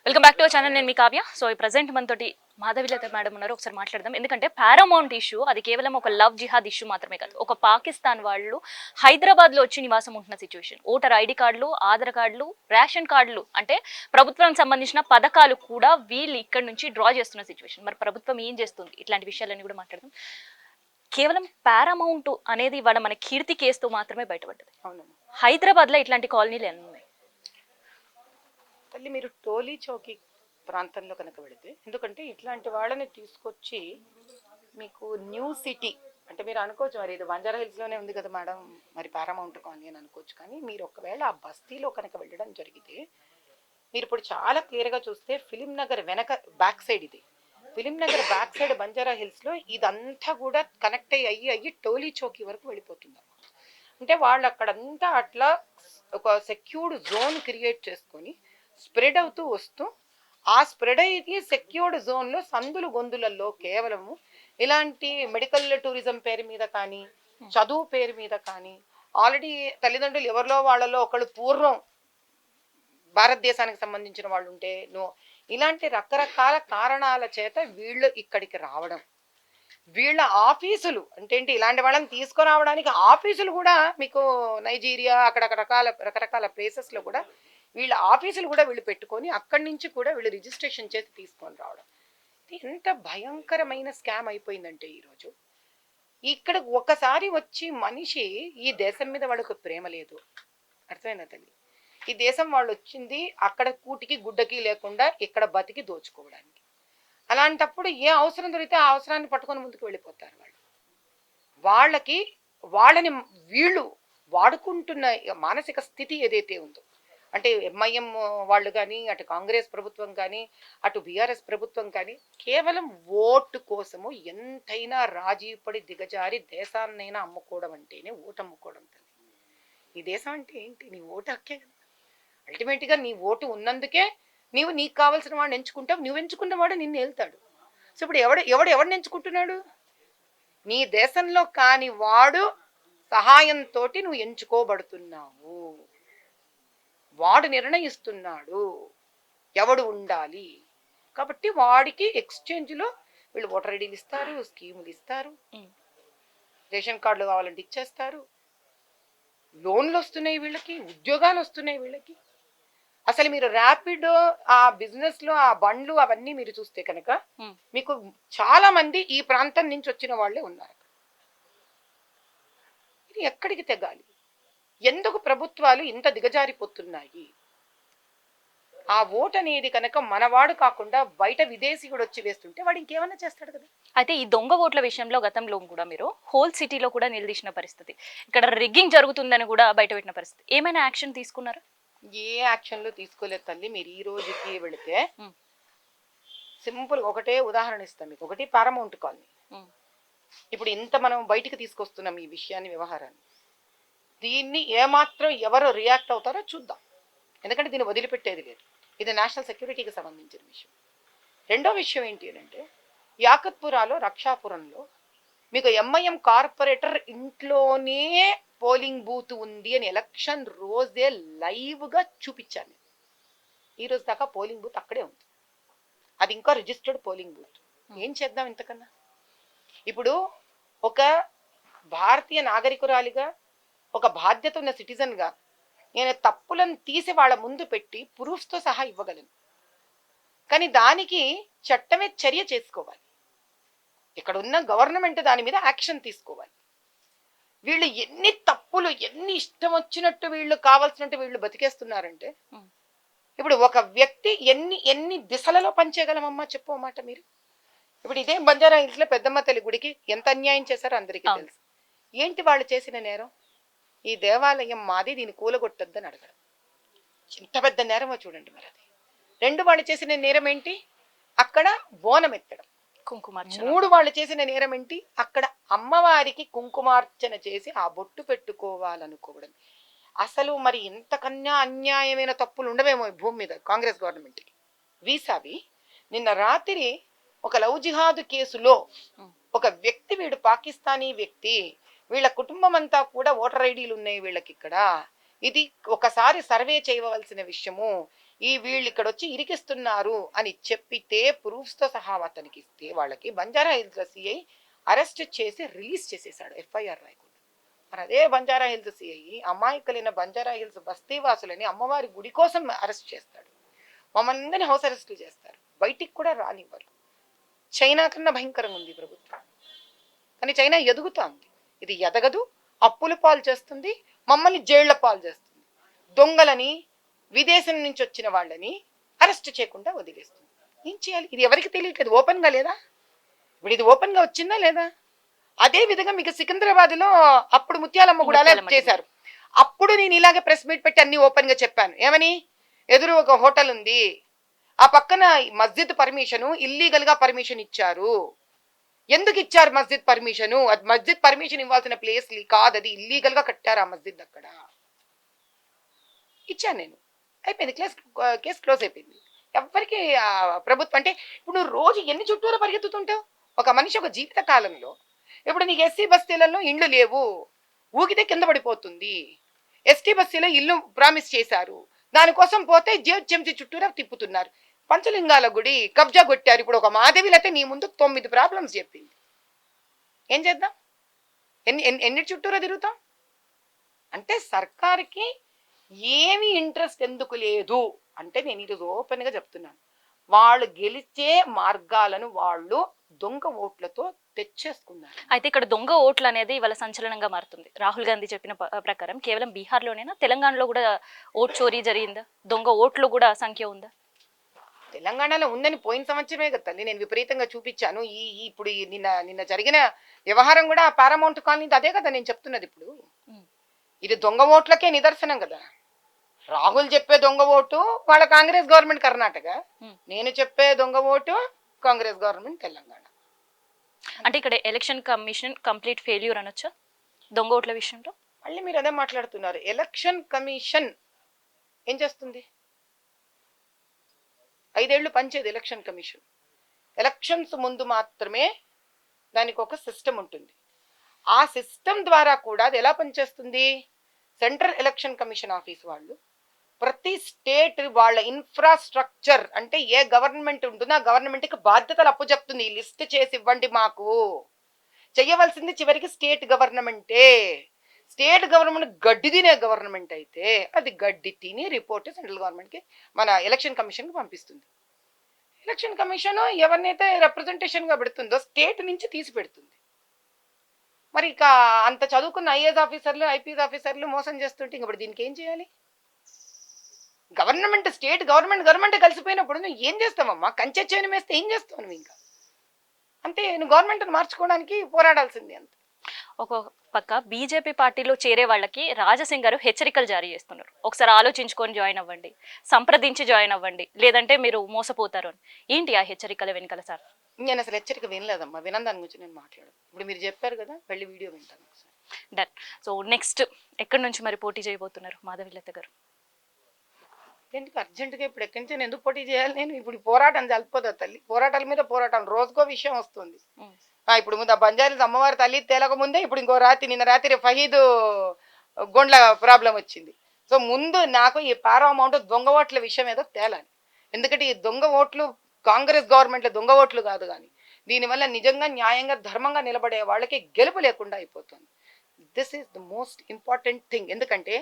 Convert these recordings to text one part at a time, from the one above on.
Welcome back to our channel. నేను మీ Kavya. So ఈ present మనతోటి మాధవిలత మేడం ఉన్నారు. ఒకసారి మాట్లాడదాం. ఎందుకంటే పారామౌంట్ ఇష్యూ అది కేవలం ఒక లవ్ జిహాద్ ఇష్యూ మాత్రమే కాదు. ఒక పాకిస్తాన్ వాళ్ళు హైదరాబాద్ లో వచ్చి నివాసం ఉంటున్న సిచ్యువేషన్, ఓటర్ ఐడి కార్డులు, ఆధార్ కార్డులు, రేషన్ కార్డులు అంటే ప్రభుత్వానికి సంబంధించిన పథకాలు కూడా వీళ్ళు ఇక్కడ నుంచి డ్రా చేస్తున్న సిచ్యువేషన్. మరి ప్రభుత్వం ఏం చేస్తుంది? ఇట్లాంటి విషయాలన్నీ కూడా మాట్లాడదాం. కేవలం పారామౌంట్ అనేది ఇవాళ మన కీర్తి కేసుతో మాత్రమే బయటపడ్డది. హైదరాబాద్ లో ఇట్లాంటి కాలనీలు ఎన్ని ఉన్నాయి? తల్లి మీరు టోలీ చౌకీ ప్రాంతంలో కనుక వెళితే, ఎందుకంటే ఇట్లాంటి వాళ్ళని తీసుకొచ్చి మీకు న్యూ సిటీ అంటే మీరు అనుకోవచ్చు, మరి ఇది బంజారా హిల్స్లోనే ఉంది కదా మేడం, మరి పారామౌంట్ కాలనీ అని అనుకోవచ్చు. కానీ మీరు ఒకవేళ ఆ బస్తీలో కనుక వెళ్ళడం జరిగితే మీరు ఇప్పుడు చాలా క్లియర్గా చూస్తే ఫిలిం నగర్ వెనక బ్యాక్ సైడ్, ఇది film Nagar back side Banjara హిల్స్లో ఇదంతా కూడా కనెక్ట్ అయ్యి టోలీ చౌకీ వరకు వెళ్ళిపోతుంది. అంటే వాళ్ళు అక్కడంతా అట్లా ఒక సెక్యూర్డ్ జోన్ క్రియేట్ చేసుకొని స్ప్రెడ్ అవుతూ వస్తూ, ఆ స్ప్రెడ్ అయ్యి సెక్యూర్డ్ జోన్లో సందులు గొంతులలో కేవలము ఇలాంటి మెడికల్ టూరిజం పేరు మీద కానీ, చదువు పేరు మీద కానీ, ఆల్రెడీ తల్లిదండ్రులు ఎవరిలో వాళ్ళలో ఒకళ్ళు పూర్వం భారతదేశానికి సంబంధించిన వాళ్ళు ఉంటే ఇలాంటి రకరకాల కారణాల చేత వీళ్ళు ఇక్కడికి రావడం, వీళ్ళ ఆఫీసులు అంటే ఏంటి, ఇలాంటి వాళ్ళని తీసుకురావడానికి ఆఫీసులు కూడా మీకు నైజీరియా అక్కడ రకరకాల ప్లేసెస్లో కూడా వీళ్ళ ఆఫీసులు కూడా వీళ్ళు పెట్టుకొని అక్కడి నుంచి కూడా వీళ్ళు రిజిస్ట్రేషన్ చేసి తీసుకొని రావడం. ఎంత భయంకరమైన స్కామ్ అయిపోయిందంటే ఈరోజు ఇక్కడ ఒకసారి వచ్చి మనిషి ఈ దేశం మీద వాళ్ళకు ప్రేమ లేదు, అర్థమైనా తల్లి? ఈ దేశం వాళ్ళు వచ్చింది అక్కడ కూటికి గుడ్డకి లేకుండా ఇక్కడ బతికి దోచుకోవడానికి. అలాంటప్పుడు ఏ అవసరం దొరికితే ఆ అవసరాన్ని పట్టుకొని ముందుకు వెళ్ళిపోతారు వాళ్ళు. వాళ్ళని వీళ్ళు వాడుకుంటున్న మానసిక స్థితి ఏదైతే ఉందో, అంటే ఎంఐఎం వాళ్ళు కానీ, అటు కాంగ్రెస్ ప్రభుత్వం కానీ, అటు బీఆర్ఎస్ ప్రభుత్వం కానీ కేవలం ఓటు కోసము ఎంతైనా రాజీ పడి దిగజారి దేశాన్నైనా అమ్ముకోవడం అంటేనే ఓటు అమ్ముకోవడం. ఈ దేశం అంటే ఏంటి? నీ ఓటు హక్కే కదా. అల్టిమేట్గా నీ ఓటు ఉన్నందుకే నీకు కావాల్సిన వాడిని ఎంచుకుంటావు, నువ్వు ఎంచుకున్న వాడు నిన్ను వెళ్తాడు. సో ఇప్పుడు ఎవడిని ఎంచుకుంటున్నాడు? నీ దేశంలో కాని వాడు సహాయంతో నువ్వు ఎంచుకోబడుతున్నావు. వాడు నిర్ణయిస్తున్నాడు ఎవడు ఉండాలి. కాబట్టి వాడికి ఎక్స్చేంజ్లో వీళ్ళు ఓటర్ ఐడీలు ఇస్తారు, స్కీములు ఇస్తారు, రేషన్ కార్డులు కావాలంటే ఇచ్చేస్తారు, లోన్లు వస్తున్నాయి వీళ్ళకి, ఉద్యోగాలు వస్తున్నాయి వీళ్ళకి. అసలు మీరు ర్యాపిడ్ ఆ బిజినెస్ లో ఆ బండ్లు అవన్నీ మీరు చూస్తే కనుక మీకు చాలా మంది ఈ ప్రాంతం నుంచి వచ్చిన వాళ్ళే ఉన్నారు. ఇది ఎక్కడికి తెగాలి? ఎందుకు ప్రభుత్వాలు ఇంత దిగజారిపోతున్నాయి? ఆ ఓటు అనేది కనుక మనవాడు కాకుండా బయట విదేశీయుడు వచ్చి వేస్తుంటే వాడు ఇంకేమన్నా చేస్తాడు కదా. అయితే ఈ దొంగ ఓట్ల విషయంలో గతంలో కూడా మీరు హోల్ సిటీలో కూడా నిలదీసిన పరిస్థితి, ఇక్కడ రిగ్గింగ్ జరుగుతుందని కూడా బయటపెట్టిన పరిస్థితి, ఏమైనా యాక్షన్ తీసుకున్నారా? ఏ యాక్షన్లు తీసుకోలేదు తల్లి. మీరు ఈ రోజుకి వెళితే సింపుల్ ఒకటే ఉదాహరణ ఇస్తాం మీకు. ఒకటి పారామౌంట్ కాలనీ. ఇప్పుడు ఇంత మనం బయటికి తీసుకొస్తున్నాం ఈ విషయాన్ని, వ్యవహారాన్ని. దీన్ని ఏమాత్రం ఎవరు రియాక్ట్ అవుతారో చూద్దాం, ఎందుకంటే దీన్ని వదిలిపెట్టేది లేదు. ఇది నేషనల్ సెక్యూరిటీకి సంబంధించిన విషయం. రెండో విషయం ఏంటి అంటే, యాకత్పురాలో రక్షాపురంలో మీకు ఎంఐఎం కార్పొరేటర్ ఇంట్లోనే పోలింగ్ బూత్ ఉంది అని ఎలక్షన్ రోజే లైవ్గా చూపించాను. ఈ రోజు దాకా పోలింగ్ బూత్ అక్కడే ఉంది, అది ఇంకా రిజిస్టర్డ్ పోలింగ్ బూత్. ఏం చేద్దాం ఇంతకన్నా? ఇప్పుడు ఒక భారతీయ నాగరికురాలిగా, ఒక బాధ్యత ఉన్న సిటిజన్గా నేను తప్పులను తీసి వాళ్ళ ముందు పెట్టి ప్రూఫ్స్తో సహా ఇవ్వగలను. కానీ దానికి చట్టమే చర్య చేసుకోవాలి. ఇక్కడ ఉన్న గవర్నమెంట్ దాని మీద యాక్షన్ తీసుకోవాలి. వీళ్ళు ఎన్ని తప్పులు, ఎన్ని ఇష్టం వచ్చినట్టు వీళ్ళు కావాల్సినట్టు వీళ్ళు బతికేస్తున్నారంటే, ఇప్పుడు ఒక వ్యక్తి ఎన్ని దిశలలో పనిచేయగలమమ్మా చెప్పు మాట మీరు. ఇప్పుడు ఇదే బంజారా హిల్స్లో పెద్దమ్మ తల్లి గుడికి ఎంత అన్యాయం చేశారో అందరికీ తెలుసు. ఏంటి వాళ్ళు చేసిన నేరం? ఈ దేవాలయం మాది, దీన్ని కూలగొట్టొద్దని అడగడం. ఎంత పెద్ద నేరమో చూడండి మరి అది. రెండు వాళ్ళు చేసిన నేరం ఏంటి? అక్కడ బోనం ఎత్తడం. కుంకుమార్చన. మూడు వాళ్ళు చేసిన నేరం ఏంటి? అక్కడ అమ్మవారికి కుంకుమార్చన చేసి ఆ బొట్టు పెట్టుకోవాలనుకోవడం. అసలు మరి ఇంతకన్నా అన్యాయమైన తప్పులు ఉండవేమో ఈ భూమి మీద కాంగ్రెస్ గవర్నమెంట్కి. వీసావి నిన్న రాత్రి ఒక లవ్ జిహాద్ కేసులో ఒక వ్యక్తి, వీడు పాకిస్తానీ వ్యక్తి, వీళ్ళ కుటుంబం అంతా కూడా ఓటర్ ఐడీలు ఉన్నాయి వీళ్ళకి ఇక్కడ. ఇది ఒకసారి సర్వే చేయవలసిన విషయము. వీళ్ళు ఇక్కడ వచ్చి ఇరికిస్తున్నారు అని చెప్పితే ప్రూఫ్స్ తో సహా అతనికి ఇస్తే వాళ్ళకి బంజారా హిల్స్ సిఐ అరెస్ట్ చేసి రిలీజ్ చేసేసాడు, ఎఫ్ఐఆర్ రాయకుండా. మరి అదే బంజారా హిల్స్ సిఐ అమాయకులైన బంజారా హిల్స్ బస్తీవాసులని అమ్మవారి గుడి కోసం అరెస్ట్ చేస్తాడు, మమ్మల్ని అందరినీ హౌస్ అరెస్టులు చేస్తారు, బయటికి కూడా రానివ్వరు. చైనా కన్నా భయంకరంగా ఉంది ప్రభుత్వం. కానీ చైనా ఎదుగుతోంది, ఇది ఎదగదు, అప్పుల పాలు చేస్తుంది, మమ్మల్ని జైళ్ల పాలు చేస్తుంది. దొంగలని, విదేశం నుంచి వచ్చిన వాళ్ళని అరెస్ట్ చేయకుండా వదిలేస్తుంది. ఏం చేయాలి? ఇది ఎవరికి తెలియట్లేదు. ఓపెన్గా లేదా? ఇప్పుడు ఇది ఓపెన్గా వచ్చిందా లేదా? అదే విధంగా మీకు సికింద్రాబాద్లో అప్పుడు ముత్యాలమ్మ కూడా అలా చేశారు. అప్పుడు నేను ఇలాగే ప్రెస్ మీట్ పెట్టి అన్ని ఓపెన్గా చెప్పాను. ఏమని? ఎదురు ఒక హోటల్ ఉంది, ఆ పక్కన మస్జిద్ పర్మిషను ఇల్లీగల్గా పర్మిషన్ ఇచ్చారు. ఎందుకు ఇచ్చారు మస్జిద్ పర్మిషను? అది మస్జిద్ పర్మిషన్ ఇవ్వాల్సిన ప్లేస్ కాదు, అది ఇల్లీగల్ గా కట్టారు ఆ మస్జిద్. అక్కడ ఇచ్చాను నేను, అయిపోయింది, కేసు క్లోజ్ అయిపోయింది. ఎవరికి ప్రభుత్వం అంటే ఇప్పుడు నువ్వు రోజు ఎన్ని చుట్టూరా పరిగెత్తుతుంటావు? ఒక మనిషి ఒక జీవిత కాలంలో ఇప్పుడు నీకు ఎస్సీ బస్తీలలో ఇండ్లు లేవు, ఊగితే కింద పడిపోతుంది. ఎస్టీ బస్తీలో ఇల్లు ప్రామిస్ చేశారు, దానికోసం పోతే జిహెచ్ఎంసీ చుట్టూరా తిప్పుతున్నారు. పంచలింగాల గుడి కబ్జా కొట్టారు. ఇప్పుడు ఒక మాధవిలతే నీ ముందు 9 ప్రాబ్లమ్స్ చెప్పింది. ఏం చేద్దాం? ఎన్ని చుట్టూరా తిరుగుతాం? అంటే సర్కార్కి ఏమి ఇంట్రెస్ట్ ఎందుకు లేదు అంటే, నేను ఈరోజు ఓపెన్గా చెప్తున్నాను, వాళ్ళు గెలిచే మార్గాలను వాళ్ళు దొంగ ఓట్లతో తెచ్చేసుకున్నారు. అయితే ఇక్కడ దొంగ ఓట్లు అనేది ఇవాళ సంచలనంగా మారుతుంది. రాహుల్ గాంధీ చెప్పిన ప్రకారం కేవలం బీహార్లోనేనా, తెలంగాణలో కూడా ఓట్ చోరీ జరిగిందా? దొంగ ఓట్లు కూడా సంఖ్య ఉందా? తెలంగాణలో ఉందని పోయిన సంవత్సరమే కదా తల్లి నేను విపరీతంగా చూపించాను. ఇప్పుడు నిన్న జరిగిన వ్యవహారం కూడా పారామౌంట్ కాలనీ అదే కదా నేను చెప్తున్నది. ఇప్పుడు ఇది దొంగ ఓట్లకే నిదర్శనం కదా. రాహుల్ చెప్పే దొంగ ఓటు వాళ్ళ కాంగ్రెస్ గవర్నమెంట్ కర్ణాటక, నేను చెప్పే దొంగ ఓటు కాంగ్రెస్ గవర్నమెంట్ తెలంగాణ. అంటే ఇక్కడ ఎలక్షన్ కమిషన్ కంప్లీట్ ఫెయిల్యూర్ అనొచ్చా దొంగ ఓట్ల విషయంలో? మళ్ళీ మీరు అదే మాట్లాడుతున్నారు. ఎలక్షన్ కమిషన్ ఏం చేస్తుంది? 5 ఏళ్ళు పనిచేది ఎలక్షన్ కమిషన్. ఎలక్షన్స్ ముందు మాత్రమే దానికి ఒక సిస్టమ్ ఉంటుంది. ఆ సిస్టమ్ ద్వారా కూడా అది ఎలా పనిచేస్తుంది? సెంట్రల్ ఎలక్షన్ కమిషన్ ఆఫీస్ వాళ్ళు ప్రతి స్టేట్ వాళ్ళ ఇన్ఫ్రాస్ట్రక్చర్ అంటే ఏ గవర్నమెంట్ ఉంటుందో ఆ గవర్నమెంట్కి బాధ్యతలు అప్పు చెప్తుంది. ఈ లిస్ట్ చేసి ఇవ్వండి మాకు. చెయ్యవలసింది చివరికి స్టేట్ గవర్నమెంటే. స్టేట్ గవర్నమెంట్ గడ్డి తినే గవర్నమెంట్ అయితే అది గడ్డి తిని రిపోర్ట్ సెంట్రల్ గవర్నమెంట్కి మన ఎలక్షన్ కమిషన్కి పంపిస్తుంది. ఎలక్షన్ కమిషన్ ఎవరినైతే రిప్రజెంటేషన్గా పెడుతుందో స్టేట్ నుంచి తీసి పెడుతుంది. మరి ఇక అంత చదువుకున్న ఐఏఎస్ ఆఫీసర్లు ఐపీఎస్ ఆఫీసర్లు మోసం చేస్తుంటే ఇంక దీనికి ఏం చేయాలి? గవర్నమెంట్ స్టేట్ గవర్నమెంట్ కలిసిపోయినప్పుడు నువ్వు ఏం చేస్తావమ్మా? కంచె చేయని వేస్తే ఏం చేస్తావు నువ్వు? ఇంకా అంతే, నువ్వు గవర్నమెంట్ని మార్చుకోవడానికి పోరాడాల్సింది అంతే. ఒక పక్క బీజేపీ పార్టీలో చేరే వాళ్ళకి రాజసింగ్ గారు హెచ్చరికలు జారీ చేస్తున్నారు. ఒకసారి ఆలోచించుకొని జాయిన్ అవ్వండి, సంప్రదించి జాయిన్ అవ్వండి, లేదంటే మీరు మోసపోతారు అని. ఏంటి ఆ హెచ్చరికల వెనుకల సార్? నేను అసలు హెచ్చరిక వినలేదమ్మా, వినని దాని గురించి నేను మాట్లాడను. ఇప్పుడు మీరు చెప్పారు కదా, వెళ్ళి వీడియో వింటాను ఒకసారి. డన్. సో నెక్స్ట్ ఎక్కడి నుంచి మరి పోటీ చేయబోతున్నారు మాధవిలత గారు? ఎందుకు అర్జెంటుగా ఇప్పుడు ఎక్కడి నుంచి నేను ఎందుకు పోటీ చేయాలి? నేను ఇప్పుడు పోరాటం చల్లిపోదా తల్లి? పోరాటాల మీద పోరాటం, రోజుకో విషయం వస్తుంది. ఇప్పుడు ముందు బంజారీస్ అమ్మవారి తల్లి తేలక ముందే ఇప్పుడు ఇంకో నిన్న రాత్రి ఫహీద్ గొండ్ల ప్రాబ్లం వచ్చింది. సో ముందు నాకు ఈ పారామౌంట్ దొంగ ఓట్ల విషయం ఏదో తేలాలి. ఎందుకంటే ఈ దొంగ ఓట్లు కాంగ్రెస్ గవర్నమెంట్లో దొంగ ఓట్లు కాదు, కానీ దీనివల్ల నిజంగా న్యాయంగా ధర్మంగా నిలబడే వాళ్ళకి గెలుపు లేకుండా అయిపోతుంది. This is the most important thing. ఎందుకంటే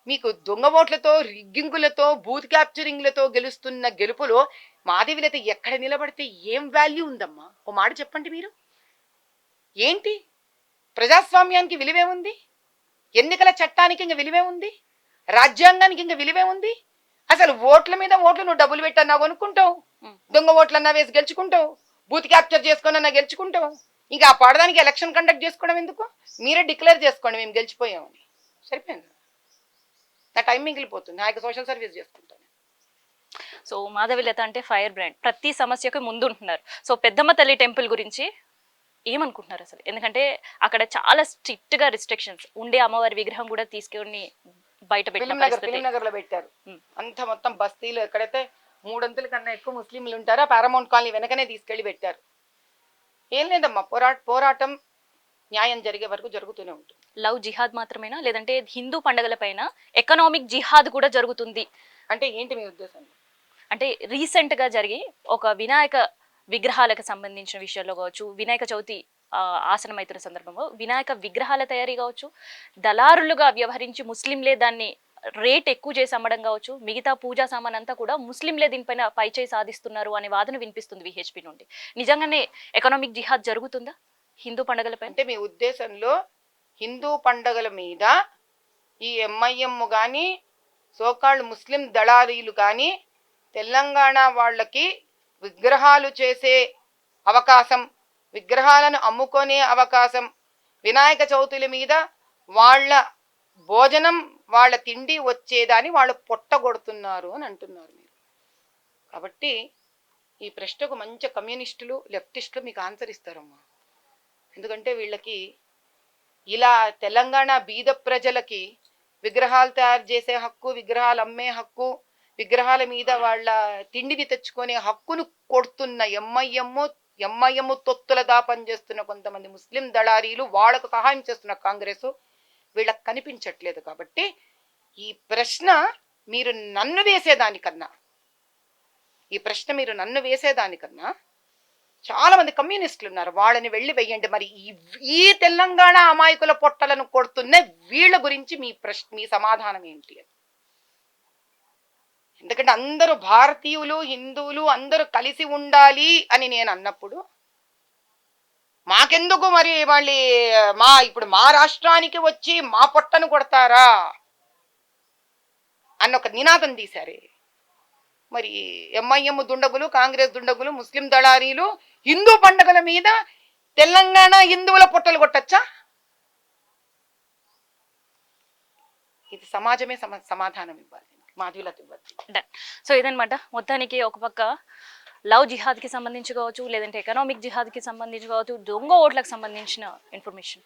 మీకు దొంగ ఓట్లతో, రిగ్గింగులతో, బూత్ క్యాప్చరింగ్లతో గెలుస్తున్న గెలుపులో మాధవిలత ఎక్కడ నిలబడితే ఏం వాల్యూ ఉందమ్మా? ఓ మాట చెప్పండి మీరు. ఏంటి ప్రజాస్వామ్యానికి విలువే ఉంది? ఎన్నికల చట్టానికి ఇంక విలువే ఉంది? రాజ్యాంగానికి ఇంక విలువే ఉంది? అసలు ఓట్ల మీద ఓట్లు నువ్వు డబ్బులు పెట్టన్నా కొనుక్కుంటావు, దొంగ ఓట్లన్నా వేసి గెలుచుకుంటావు, బూత్ క్యాప్చర్ చేసుకున్నా గెలుచుకుంటావు. ఇంకా ఆ పాడడానికి ఎలక్షన్ కండక్ట్ చేసుకోవడం ఎందుకు? మీరే డిక్లేర్ చేసుకోండి మేము గెలిచిపోయామని, సరిపోయింది. నా టైం మిగిలిపోతుంది, నాకు సోషల్ సర్వీస్ చేసుకుంటాను. సో మాధవిలత అంటే ఫైర్ బ్రాండ్, ప్రతి సమస్యకు ముందు ఉంటున్నారు. సో పెద్దమ్మ తల్లి టెంపుల్ గురించి ఏమనుకుంటున్నారు అసలు? ఎందుకంటే అక్కడ చాలా స్ట్రిక్ట్ గా రిస్ట్రిక్షన్స్ ఉండే, అమ్మవారి విగ్రహం కూడా తీసుకొని బయట ఫిలింనగర్ లో పెట్టారు. అంత మొత్తం బస్తీలు ఎక్కడైతే 300 కన్నా ఎక్కువ ముస్లింలు ఉంటారో పారామౌంట్ కాలనీ వెనకనే తీసుకెళ్లి పెట్టారు. ఏం లేదమ్మా, పోరాటం న్యాయం జరిగే వరకు జరుగుతూనే ఉంటుంది. లవ్ జిహాద్ మాత్రమేనా, లేదంటే హిందూ పండుగల పైన ఎకనామిక్ జిహాద్ కూడా జరుగుతుంది అంటే ఏంటి మీ ఉద్దేశం? అంటే రీసెంట్గా జరిగి ఒక వినాయక విగ్రహాలకు సంబంధించిన విషయాల్లో కావచ్చు, వినాయక చవితి ఆసనం అవుతున్న సందర్భంలో వినాయక విగ్రహాల తయారీ కావచ్చు, దళారులుగా వ్యవహరించి ముస్లింలే దాన్ని రేట్ ఎక్కువ చేసి అమ్మడం కావచ్చు, మిగతా పూజా సామాన్ అంతా కూడా ముస్లింలే దీనిపైన పైచేయి సాధిస్తున్నారు అనే వాదన వినిపిస్తుంది విహెచ్పి నుండి. నిజంగానే ఎకనామిక్ జిహాద్ జరుగుతుందా హిందూ పండుగలపై? అంటే మీ ఉద్దేశంలో హిందూ పండగల మీద ఈ ఎంఐఎం కానీ సోకాళ్ళు ముస్లిం దళారీలు కానీ తెలంగాణ వాళ్ళకి విగ్రహాలు చేసే అవకాశం, విగ్రహాలను అమ్ముకునే అవకాశం, వినాయక చవితుల మీద వాళ్ళ భోజనం వాళ్ళ తిండి వచ్చేదాన్ని వాళ్ళు పొట్టగొడుతున్నారు అని అంటున్నారు మీరు. కాబట్టి ఈ ప్రశ్నకు మంచి కమ్యూనిస్టులు లెఫ్టిస్టులు మీకు ఆన్సర్ ఇస్తారమ్మా. ఎందుకంటే వీళ్ళకి ఇలా తెలంగాణ బీద ప్రజలకి విగ్రహాలు తయారు చేసే హక్కు, విగ్రహాలు అమ్మే హక్కు, విగ్రహాల మీద వాళ్ళ తిండిని తెచ్చుకునే హక్కును కొడుతున్న ఎంఐఎం తొత్తులదా పనిచేస్తున్న కొంతమంది ముస్లిం దళారీలు, వాళ్లకు సహాయం చేస్తున్న కాంగ్రెస్ వీళ్ళకి కనిపించట్లేదు. కాబట్టి ఈ ప్రశ్న మీరు నన్ను వేసేదానికన్నా చాలా మంది కమ్యూనిస్టులు ఉన్నారు, వాళ్ళని వెళ్ళి వెయ్యండి. మరి ఈ తెలంగాణ అమాయకుల పొట్టలను కొడుతున్న వీళ్ళ గురించి మీ సమాధానం ఏంటి అని. ఎందుకంటే అందరూ భారతీయులు, హిందువులు అందరూ కలిసి ఉండాలి అని నేను అన్నప్పుడు మాకెందుకు మరి మళ్ళీ ఇప్పుడు మా రాష్ట్రానికి వచ్చి మా పొట్టను కొడతారా అన్న ఒక నినాదం తీశారే. మరి ఎంఐఎం దుండగులు, కాంగ్రెస్ దుండగులు, ముస్లిం దళారీలు హిందూ పండుగల మీద తెలంగాణ హిందువుల పొట్టలు కొట్టచ్చా? ఇది సమాజమే సమాధానం ఇవ్వాలి, మాధులత ఇవ్వాలి. సో ఇదనమాట మొత్తానికి ఒక పక్క లవ్ జిహాద్కి సంబంధించి కావచ్చు, లేదంటే ఎకనామిక్ జిహాద్కి సంబంధించి కావచ్చు, దొంగ ఓట్లకు సంబంధించిన ఇన్ఫర్మేషన్.